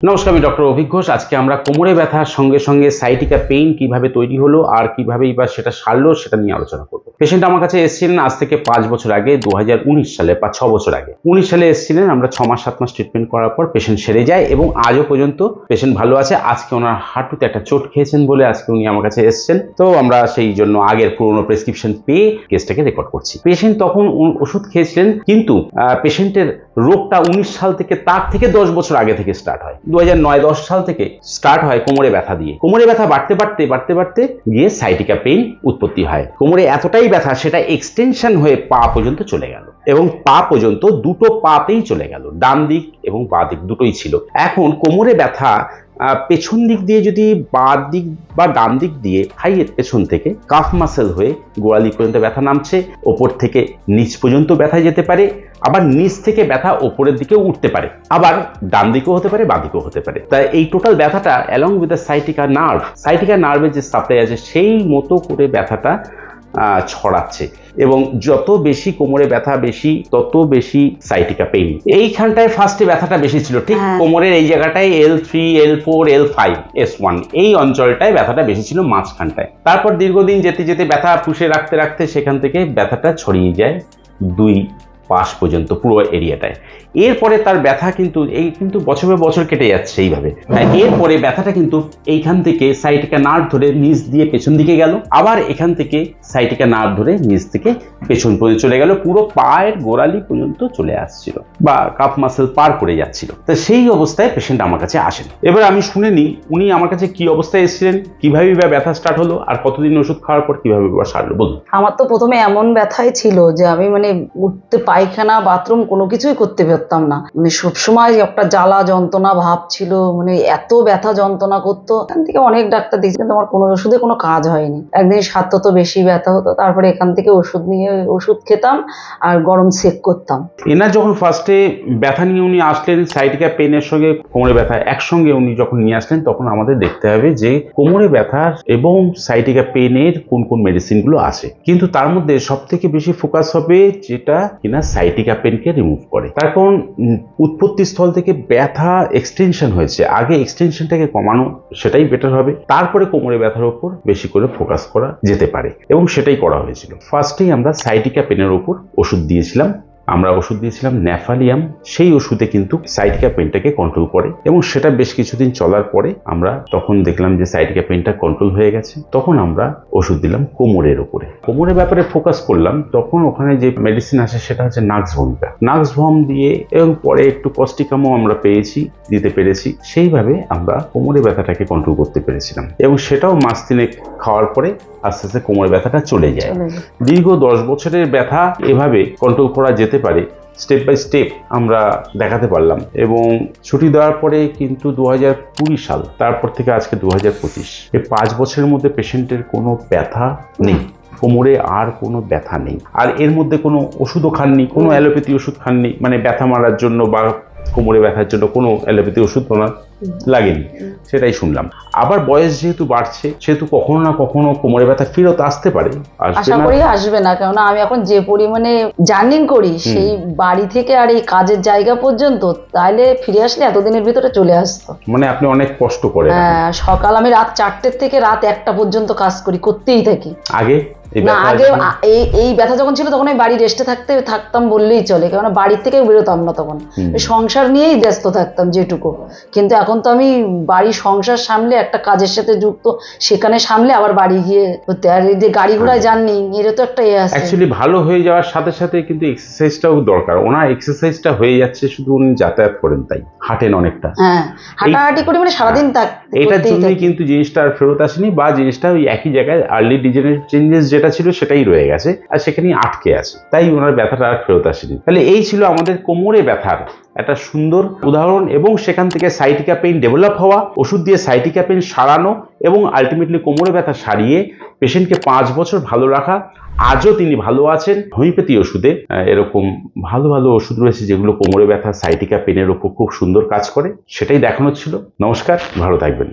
নমস্কার, আমি ডক্টর অভিক ঘোষ। আজকে আমরা কোমরে ব্যথার সঙ্গে সঙ্গে সাইটিকা পেইন কিভাবে তৈরি হলো আর কিভাবেই বা সেটা সারলো সেটা নিয়ে আলোচনা করব। পেশেন্ট আমার কাছে এসেছিলেন আজ থেকে 5 বছর আগে, 2019 সালে বা 6 বছর আগে। 19 সালে এসেছিলেন, আমরা 6 মাস 7 মাস ট্রিটমেন্ট করার পর পেশেন্ট সেরে যায় এবং আজও পর্যন্ত পেশেন্ট ভালো আছে। আজকে ওনার হাঁটুতে একটা চোট খেয়েছেন বলে আজকে উনি আমার কাছে এসেছেন, তো আমরা সেই জন্য আগের পুরোনো প্রেসক্রিপশন পেয়ে কেসটাকে রেকর্ড করছি। পেশেন্ট তখন ওষুধ খেয়েছিলেন, কিন্তু পেশেন্টের রোগটা 19 সাল থেকে, তার থেকে 10 বছর আগে থেকে স্টার্ট হয়। 2009-10 সাল থেকে স্টার্ট হয় কোমরে ব্যথা দিয়ে। কোমরে ব্যথা বাড়তে বাড়তে গিয়ে সাইটিকা পেইন উৎপত্তি হয়। কোমরে এতটাই ব্যথা সেটা এক্সটেনশন হয়ে পা পর্যন্ত চলে গেল এবং পা পর্যন্ত দুটো পাতেই চলে গেল, ডান দিক এবং বাঁ দিক দুটোই ছিল। এখন কোমরে ব্যথা পেছন দিক দিয়ে যদি বাঁ দিক বা ডান দিক দিয়ে থাইয়ের পেছন থেকে কাফ মাসেল হয়ে গোড়ালি পর্যন্ত ব্যথা নামছে, ওপর থেকে নিচ পর্যন্ত ব্যথা যেতে পারে, আবার নিচ থেকে ব্যথা ওপরের দিকেও উঠতে পারে, আবার ডান দিকেও হতে পারে, বাঁ দিকেও হতে পারে। তাই এই টোটাল ব্যথাটা অ্যালং উইথ দ্য সাইটিকা নার্ভের যে সাপ্লাই আছে সেই মতো করে ব্যথাটা ছড়াচ্ছে এবং যত বেশি কোমরে ব্যথা বেশি তত বেশি সাইটিকা পেইন। এইখানটায় ফার্স্টে ব্যথাটা বেশি ছিল, ঠিক কোমরের এই জায়গাটায় L3, L4, L5, S1 এই অঞ্চলটায় ব্যথাটা বেশি ছিল, মাঝখানটায়। তারপর দীর্ঘদিন যেতে যেতে ব্যথা পুষে রাখতে রাখতে সেখান থেকে ব্যথাটা ছড়িয়ে যায় 2 পাশ পর্যন্ত পুরো এরিয়াটায়। এরপরে তার ব্যথা কিন্তু বছরের বছর কেটে যাচ্ছে এইভাবে। এরপরে ব্যথাটা কিন্তু এইখান থেকে সাইটিকা নার্ভ ধরে নিচ দিয়ে পেছন দিকে গেল, আবার এখান থেকে সাইটিকা নার্ভ ধরে নিচ থেকে পেছন পর্যন্ত চলে গেল, পুরো পায়ের গোড়ালি পর্যন্ত চলে আসছিল বা কাফ মাসেল পার করে যাচ্ছিল। তো সেই অবস্থায় পেশেন্ট আমার কাছে আসেন। এবার আমি শুনে নিই উনি আমার কাছে কি অবস্থায় এসেছিলেন, কিভাবে ব্যথা স্টার্ট হলো আর কতদিন ওষুধ খাওয়ার পর কিভাবে সারলো বলুন। আমার তো প্রথমে এমন ব্যথাই ছিল যে আমি উঠতে, পায়খানা বাথরুম কোনো কিছুই করতে পারতাম না। সবসময় একটা জ্বালা যন্ত্রণা ভাব ছিল, এত ব্যথা যন্ত্রণা করতো। এখান থেকে অনেক ডাক্তার দেখছি কিন্তু আমার কোনো ওষুধে কোনো কাজ হয়নি। একদিন সাথে বেশি ব্যথা হতো, তারপরে এখান থেকে ওষুধ নিয়ে ওষুধ খেতাম আর গরম সেক করতাম। এনার যখন ফার্স্টে ব্যথা নিয়ে উনি আসলেন, সাইটিকা পেনের সঙ্গে কোমরে ব্যথা একসঙ্গে উনি যখন নিয়ে আসলেন, তখন আমাদের দেখতে হবে যে কোমরে ব্যথা এবং সাইটিকা পেনের কোন কোন মেডিসিনগুলো আছে। কিন্তু তার মধ্যে সব থেকে বেশি ফোকাস হবে যেটা কিনা সাইটিকা পেনকে রিমুভ করে। তার কারণ উৎপত্তি স্থল থেকে ব্যথা এক্সটেনশন হয়েছে, আগে এক্সটেনশনটাকে কমানো সেটাই বেটার হবে, তারপরে কোমরে ব্যথার উপর বেশি করে ফোকাস করা যেতে পারে এবং সেটাই করা হয়েছিল। ফার্স্টেই আমরা সাইটিকা পেনের উপর ওষুধ দিয়েছিলাম, ন্যাফালিয়াম। সেই ওষুধে কিন্তু সাইটিকা পেনটাকে কন্ট্রোল করে এবং সেটা বেশ কিছুদিন চলার পরে আমরা তখন দেখলাম যে সাইটিকা পেনটা কন্ট্রোল হয়ে গেছে। তখন আমরা ওষুধ দিলাম কোমরের উপরে, কোমরের ব্যাপারে ফোকাস করলাম। তখন ওখানে যে মেডিসিন আছে সেটা হচ্ছে নাক্সভম দিয়ে, এবং পরে একটু কস্টিকামও আমরা দিতে পেরেছি। সেইভাবে আমরা কোমরে ব্যথাটাকে কন্ট্রোল করতে পেরেছিলাম এবং সেটাও মাস 3 খাওয়ার পরে আস্তে আস্তে কোমরের ব্যথাটা চলে যায়। দীর্ঘ 10 বছরের ব্যথা এভাবে কন্ট্রোল করা যেতে পারে, স্টেপ বাই স্টেপ আমরা দেখাতে পারলাম। এবং ছুটি দেওয়ার পরে কিন্তু 2020 সাল, তারপর থেকে আজকে 2025, এই 5 বছরের মধ্যে পেশেন্টের কোনো ব্যথা নেই, কোমরে আর কোনো ব্যথা নেই। আর এর মধ্যে কোনো ওষুধও খাননি, কোনো অ্যালোপ্যাথি ওষুধ খাননি, ব্যথা মারার জন্য বা কোমরে ব্যথার জন্য কোনো অ্যালোপ্যাথি ওষুধ ওনার লাগেনি, সেটাই শুনলাম। আবার বয়স যেহেতু বাড়ছে সেহেতু কখনো না কখনো কোমরে ব্যথা ফিরত আসতে পারে, আশা করি আসবে না। কেননা আমি এখন যে পরিমাণে জার্নি করি সেই বাড়ি থেকে আর এই কাজের জায়গা পর্যন্ত, তাইলে ফিরে আসলে এতদিনের ভিতরে চলে আসতো। আপনি অনেক কষ্ট করেন। হ্যাঁ, সকাল আমি রাত 4টের থেকে রাত 1টা পর্যন্ত কাজ করতেই থাকি। আগে এই ব্যথা যখন ছিল তখন আমি বাড়ি রেস্টে থাকতাম বললেই চলে, কেননা বাড়ির থেকে বেরোতাম না, তখন সংসার নিয়েই ব্যস্ত থাকতাম যেটুকু। কিন্তু এখন তো আমি বাড়ি সংসার সামলে, একটা কাজের সাথে যুক্ত, সেখানে সামলে আবার বাড়ি গিয়ে হতে, আর এই যে গাড়ি ঘোড়ায় জার্নি, এর তো একটা আছে। অ্যাকচুয়ালি ভালো হয়ে যাওয়ার সাথে সাথে কিন্তু এক্সারসাইজটাও দরকার। ওনার এক্সারসাইজটা হয়ে যাচ্ছে, শুধু উনি যাতায়াত করেন, তাই হাঁটেন অনেকটা। হ্যাঁ, হাঁটাহাঁটি করি, সারাদিন এটার জন্যই কিন্তু জিনিসটা আর ফেরত আসেনি, বা জিনিসটা ওই একই জায়গায় আর্লি ডিজেনারেটিভ চেঞ্জেস যেটা ছিল সেটাই রয়ে গেছে আর সেখানেই আটকে আছে, তাই ওনার ব্যথাটা আর ফেরত আসেনি। তাহলে এই ছিল আমাদের কোমরে ব্যথার একটা সুন্দর উদাহরণ, এবং সেখান থেকে সাইটিকা পেইন ডেভেলপ হওয়া, ওষুধ দিয়ে সাইটিকা পেইন সারানো এবং আলটিমেটলি কোমরে ব্যথা সারিয়ে পেশেন্টকে 5 বছর ভালো রাখা। আজও তিনি ভালো আছেন। হোমিওপ্যাথি ওষুধে এরকম ভালো ভালো ওষুধ রয়েছে যেগুলো কোমরে ব্যথা সাইটিকা পেনের উপর খুব সুন্দর কাজ করে, সেটাই দেখানো ছিল। নমস্কার, ভালো থাকবেন।